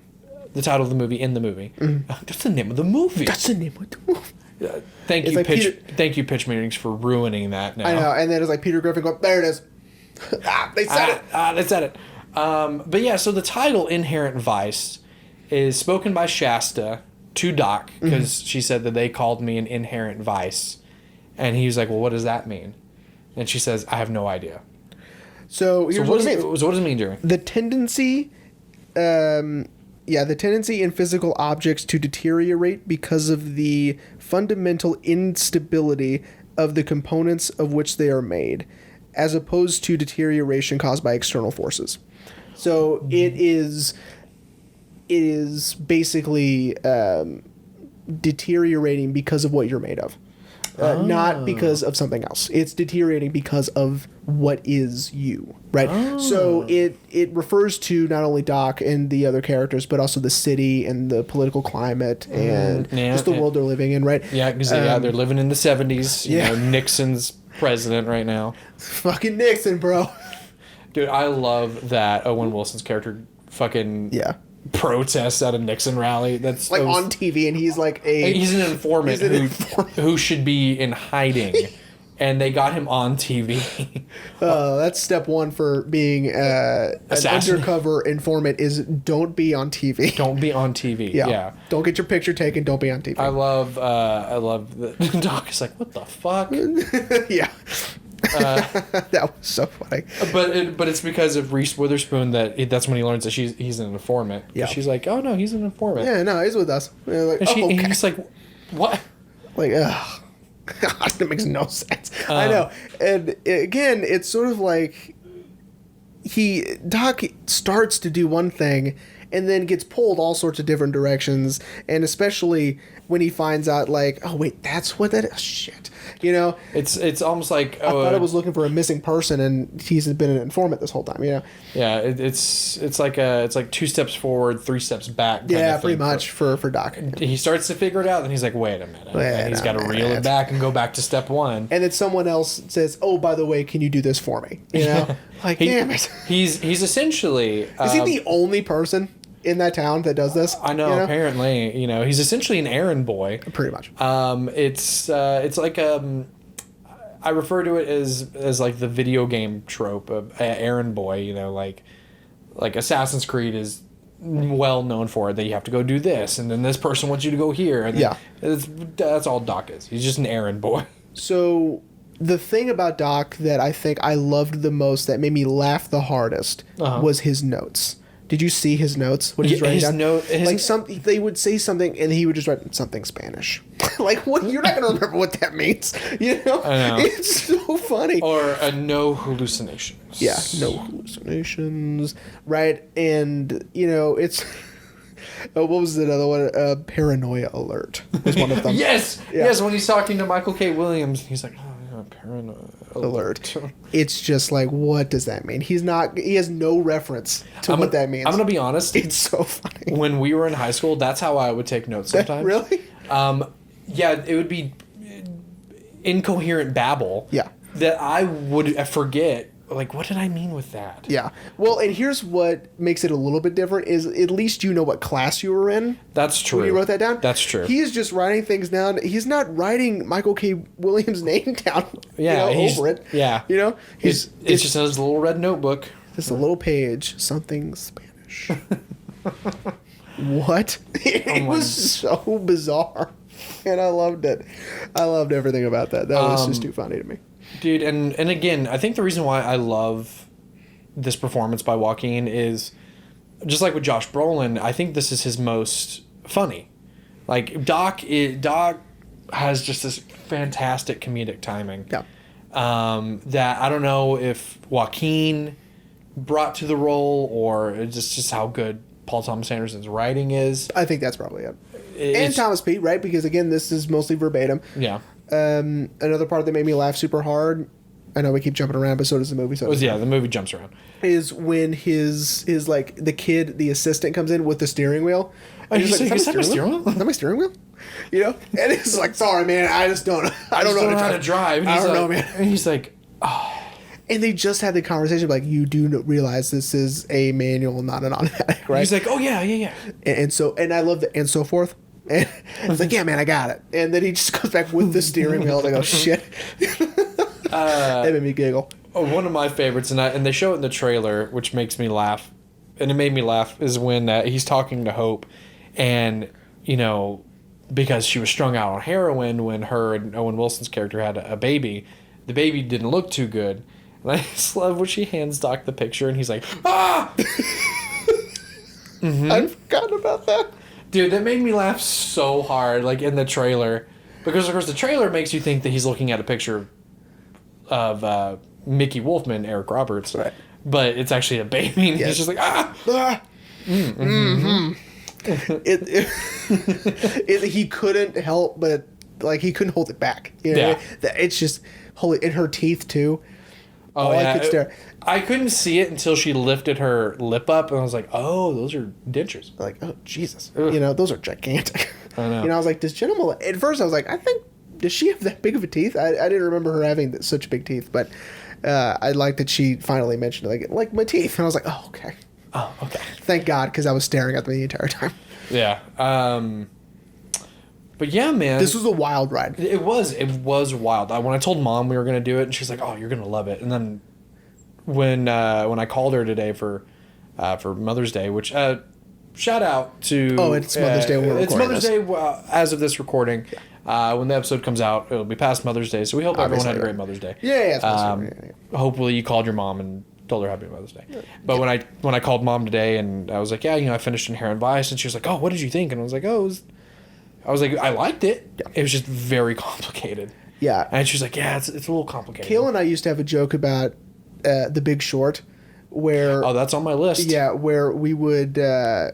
The title of the movie in the movie. Mm-hmm. That's the name of the movie. That's the name of the movie. Thank you, thank you, Pitch Meetings, for ruining that now. I know, and then it's like Peter Griffin going, there it is. They said it. They said it. But yeah, so the title, Inherent Vice, is spoken by Shasta to Doc, because she said that they called me an inherent vice. And he was like, well, what does that mean? And she says, I have no idea. So here's what it means. So what does it mean, Jeremy? The tendency... the tendency in physical objects to deteriorate because of the fundamental instability of the components of which they are made, as opposed to deterioration caused by external forces. So it is basically deteriorating because of what you're made of. Not because of something else. It's deteriorating because of what is you, right? So it refers to not only Doc and the other characters, but also the city and the political climate and just the world they're living in, right? Yeah, because they're living in the 70s. You know, Nixon's president right now. Fucking Nixon, bro. Dude, I love that Owen Wilson's character fucking... protests at a Nixon rally. That's like on TV, and he's like he's an informant who should be in hiding, and they got him on TV. That's step one for being an undercover informant is don't be on TV. Don't be on TV. Yeah. Don't get your picture taken. Don't be on TV. I love the Doc is like, what the fuck? Yeah. That was so funny. But it's because of Reese Witherspoon that's when he learns that he's an informant. Yeah. She's like, oh no, he's an informant. Yeah, no, he's with us. Like, and he's like, what? Like, ugh. God, that makes no sense. I know. And again, it's sort of like Doc starts to do one thing and then gets pulled all sorts of different directions, and especially when he finds out, like, oh wait, that's what that is. Oh, shit. You know, it's almost like I thought I was looking for a missing person, and he's been an informant this whole time. You know, yeah, it's like 2 steps forward, 3 steps back. Yeah, pretty much for Doc. He starts to figure it out, and he's like, wait a minute, and he's got to reel it back and go back to step 1. And then someone else says, oh, by the way, can you do this for me? You know, like damn it. He's essentially is he the only person in that town that does this? I know, apparently, he's essentially an errand boy. Pretty much. It's like I refer to it as like the video game trope of errand boy. Like Assassin's Creed is well known for it, that you have to go do this, and then this person wants you to go here. And that's all Doc is. He's just an errand boy. So the thing about Doc that I think I loved the most, that made me laugh the hardest, was his notes. Did you see his notes? What he's writing down? They would say something, and he would just write something Spanish. Like, what? You're not going to remember what that means. You know? I know. It's so funny. Or no hallucinations. Yeah, no hallucinations. Right? And, it's... what was another one? Paranoia alert was one of them. Yes! Yeah. Yes, when he's talking to Michael K. Williams, he's like, paranoia alert. It's just like, what does that mean? He has no reference to what that means. I'm going to be honest. It's so funny. When we were in high school, that's how I would take notes sometimes. Really? Yeah, it would be incoherent babble. Yeah. That I would forget like, what did I mean with that? Yeah. Well, and here's what makes it a little bit different is at least you know what class you were in. That's true. When you wrote that down. That's true. He's just writing things down. He's not writing Michael K. Williams' name down. Yeah, over it. Yeah. It's just his little red notebook. Just a little page. Something Spanish. What? It was so bizarre, and I loved it. I loved everything about that. That was just too funny to me. Dude, and again, I think the reason why I love this performance by Joaquin is just like with Josh Brolin. I think this is his most funny. Like Doc has just this fantastic comedic timing. Yeah. That I don't know if Joaquin brought to the role or it's just how good Paul Thomas Anderson's writing is. I think that's probably it. And Thomas Pete, right? Because again, this is mostly verbatim. Yeah. Another part that made me laugh super hard. I know we keep jumping around, but so does the movie. The movie jumps around. Is when his like the kid, the assistant comes in with the steering wheel. And he's like, is that my steering wheel? Is that my steering wheel? And it's like, sorry, man, I don't know how to drive. And I don't know, man. And he's like, oh. And they just had the conversation like, you do realize this is a manual, not an automatic, right? He's like, oh yeah. And I love the and so forth. And it's like, yeah, man, I got it. And then he just goes back with the steering wheel. I was like, oh shit. That made me giggle. One of my favorites, and they show it in the trailer, which makes me laugh, and it made me laugh, is when he's talking to Hope, and because she was strung out on heroin when her and Owen Wilson's character had a baby, the baby didn't look too good. And I just love when she hands Doc the picture, and he's like, ah! Mm-hmm. I'd forgotten about that. Dude, that made me laugh so hard, like in the trailer. Because, of course, the trailer makes you think that he's looking at a picture of Mickey Wolfman, Eric Roberts. Right. But it's actually a baby, and he's just like, ah! Mm-hmm. He couldn't help but, like, he couldn't hold it back. Yeah. It's just, holy, and her teeth, too. Oh, yeah. I couldn't see it until she lifted her lip up, and I was like, oh, those are dentures. Like, oh, Jesus. Ugh. Those are gigantic. I know. I was like, does Jenna Malone... At first, I was like, does she have that big of a teeth? I didn't remember her having such big teeth, but I like that she finally mentioned it, like my teeth. And I was like, oh, okay. Oh, okay. Thank God, because I was staring at them the entire time. Yeah. But yeah, man. This was a wild ride. It was wild. When I told Mom we were going to do it, and she's like, oh, you're going to love it. And then when I called her today for Mother's Day, which shout out to... Oh, it's Mother's Day when we're recording It's Mother's Day as of this recording. Yeah. When the episode comes out, it'll be past Mother's Day, so we hope everyone had a great Mother's Day. Yeah. Hopefully you called your mom and told her Happy Mother's Day. Yeah. But when I called Mom today, and I was like, yeah, I finished Inherent Vice, and she was like, oh, what did you think? And I was like, I liked it. Yeah. It was just very complicated. Yeah. And she was like, yeah, it's a little complicated. Kayla and I used to have a joke about The Big Short, where... Oh, that's on my list. Yeah, where we would go,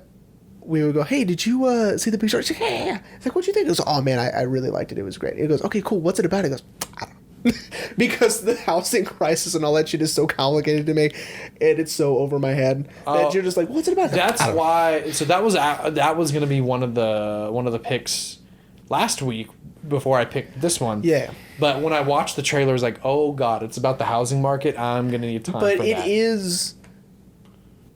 hey, did you see The Big Short? She's like, yeah. It's like, what'd you think? He goes, oh, man, I really liked it. It was great. He goes, okay, cool. What's it about? He goes, I don't know. Because the housing crisis and all that shit is so complicated to me, and it's so over my head that you're just like, what's it about? That's why. So that was going to be one of the picks last week before I picked this one. Yeah. But when I watched the trailer, I was like, oh god, it's about the housing market. I'm going to need time. But for it that. is.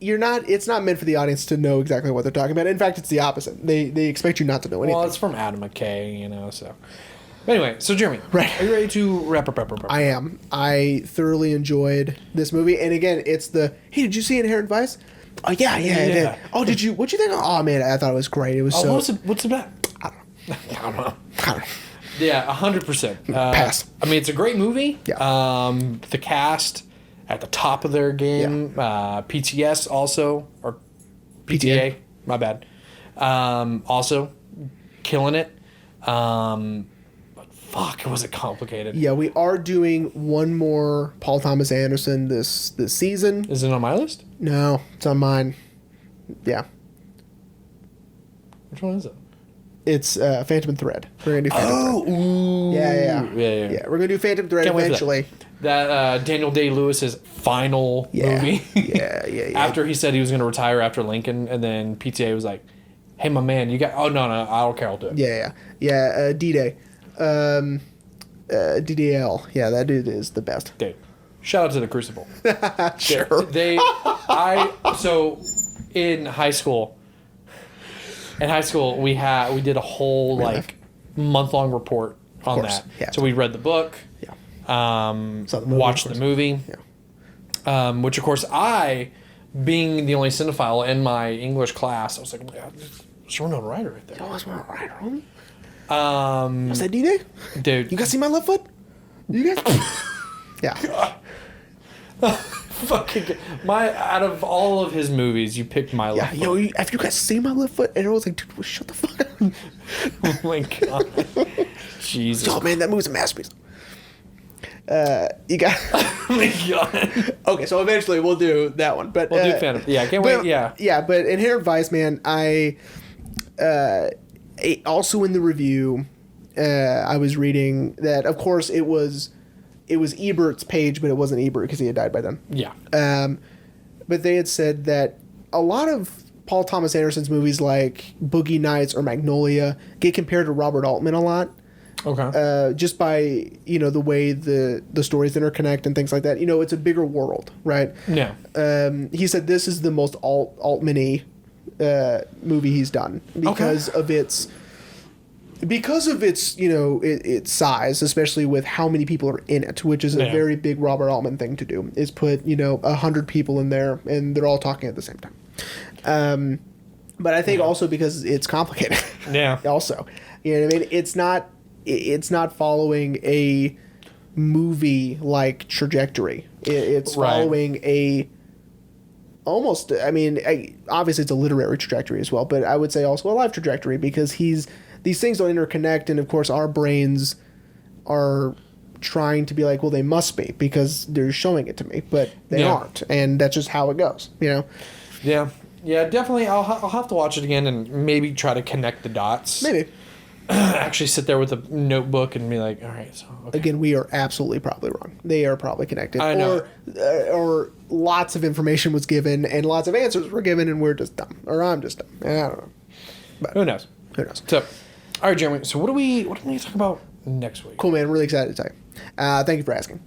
It's not meant for the audience to know exactly what they're talking about. In fact, it's the opposite. They expect you not to know anything. Well, it's from Adam McKay, so. Anyway, so Jeremy, right. Are you ready to wrap up? I am. I thoroughly enjoyed this movie, and again, it's hey, did you see Inherent Vice? Oh yeah, I did. Oh, what'd you think? Oh man, I thought it was great. It was so. What's it about? I don't know. Yeah, 100%. Pass. I mean, it's a great movie. Yeah. The cast at the top of their game. Yeah. PTS also, or PTA. My bad. Also killing it. Fuck, was it complicated? Yeah, we are doing one more Paul Thomas Anderson this season. Is it on my list? No, it's on mine. Yeah. Which one is it? It's Phantom Thread. We're gonna do Phantom Thread. Ooh. Yeah. We're gonna do Phantom Thread eventually. That Daniel Day-Lewis's final movie. Yeah. After he said he was gonna retire after Lincoln, and then PTA was like, "Hey, my man, you got? Oh no, I don't care. I'll do it." Yeah. D-Day. DDL. Yeah, that dude is the best. Dude, shout out to the Crucible. Sure. So in high school, we did a whole like month-long report on that. Yeah. So we read the book. Yeah. Watched the movie. Yeah. Which of course being the only cinephile in my English class, I was like, it's Winona Ryder right there. Oh, it's Winona Ryder, homie. Was that D-Day? Dude. You guys see my left foot? You guys? Yeah. Fucking out of all of his movies, you picked my left foot. Yo, have you guys seen my left foot? And I was like, dude, shut the fuck up. Oh my god. Jesus. Oh man, that movie's a masterpiece. You got. Oh my god. Okay, so eventually we'll do that one, but we'll do Phantom. Yeah, I can't wait. Yeah, but Inherent Vice, man, I also in the review, I was reading that of course it was Ebert's page, but it wasn't Ebert because he had died by then. Yeah. But they had said that a lot of Paul Thomas Anderson's movies like Boogie Nights or Magnolia get compared to Robert Altman a lot. Okay. Just by, the way the stories interconnect and things like that. It's a bigger world, right? Yeah. He said this is the most Altman-y movie he's done because of its its size, especially with how many people are in it, which is a very big Robert Altman thing to do, is put 100 people in there and they're all talking at the same time. But I think also because it's complicated. Yeah. Also, what I mean? It's not following a movie like trajectory. It's following obviously it's a literary trajectory as well, but I would say also a life trajectory because these things don't interconnect, and of course our brains are trying to be like, well, they must be because they're showing it to me, but they aren't, and that's just how it goes, Yeah, definitely. I'll have to watch it again and maybe try to connect the dots. Maybe. Actually sit there with a notebook and be like, all right, so okay. Again, we are absolutely probably wrong. They are probably connected. I know. Or lots of information was given and lots of answers were given and we're just dumb. Or I'm just dumb. I don't know. But who knows? So, all right, Jeremy. So what do we talk about next week? Cool, man. I'm really excited to tell you. Thank you for asking.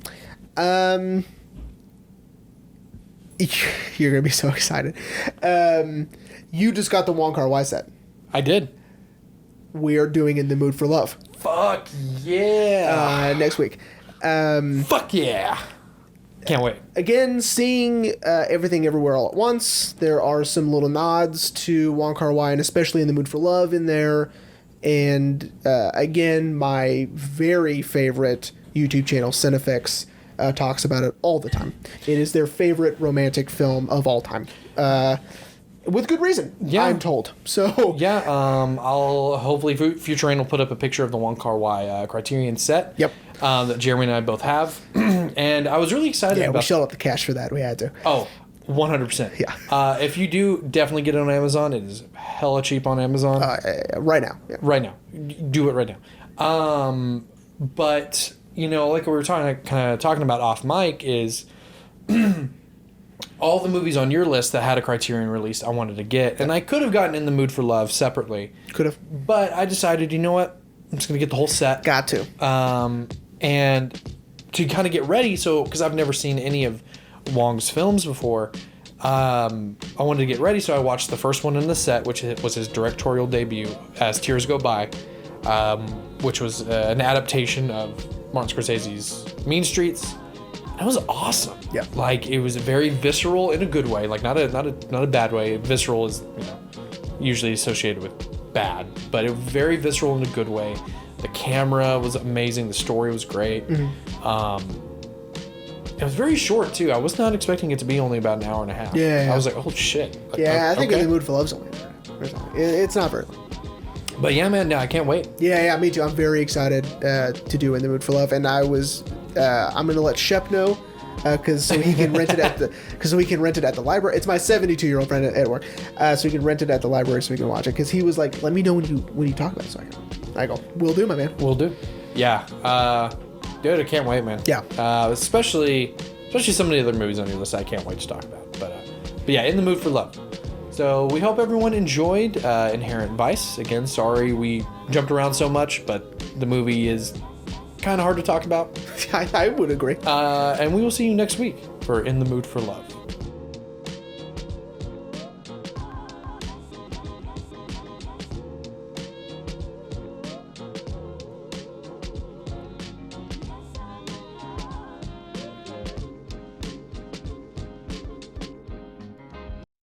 You're gonna be so excited. You just got the Wong Kar-wai set. I did. We are doing In the Mood for Love. Fuck yeah. Next week. Fuck yeah. Can't wait. Again, seeing Everything Everywhere All at Once. There are some little nods to Wong Kar-wai, and especially In the Mood for Love in there. And again, my very favorite YouTube channel, Cinefix, talks about it all the time. It is their favorite romantic film of all time. With good reason, I'm told. So yeah, I'll hopefully Future Rain will put up a picture of the Wong Kar-wai Criterion set. Yep. That Jeremy and I both have, and I was really excited. Yeah, we shelled out the cash for that. We had to. Oh, 100%. Yeah. If you do, definitely get it on Amazon. It is hella cheap on Amazon. Right now. Yeah. Right now. Do it right now. But like we were talking about off mic is. All the movies on your list that had a Criterion release I wanted to get. And I could have gotten In the Mood for Love separately. Could have. But I decided, you know what? I'm just going to get the whole set. Got to. And to kind of get ready, because I've never seen any of Wong's films before, I wanted to get ready, so I watched the first one in the set, which was his directorial debut, As Tears Go By, which was an adaptation of Martin Scorsese's Mean Streets. That was awesome. Yeah. Like, it was very visceral in a good way. Like, not a bad way. Visceral is, usually associated with bad. But it was very visceral in a good way. The camera was amazing. The story was great. Mm-hmm. It was very short, too. I was not expecting it to be only about an hour and a half. Yeah. I was like, oh, shit. Like, I think In the Mood for Love's only an hour. It's not very long. But yeah, man, I can't wait. Yeah, me too. I'm very excited to do In the Mood for Love. And I'm gonna let Shep know so he can rent it at the library. It's my 72-year-old friend at work, so he can rent it at the library so we can watch it. Because he was like, "Let me know when you talk about it." So I go, "Will do, my man." Will do. Yeah, dude, I can't wait, man. Yeah. Especially some of the other movies on your list. I can't wait to talk about. But yeah, In the Mood for Love. So we hope everyone enjoyed Inherent Vice. Again, sorry we jumped around so much, but the movie is kind of hard to talk about. I would agree. And we will see you next week for In the Mood for Love.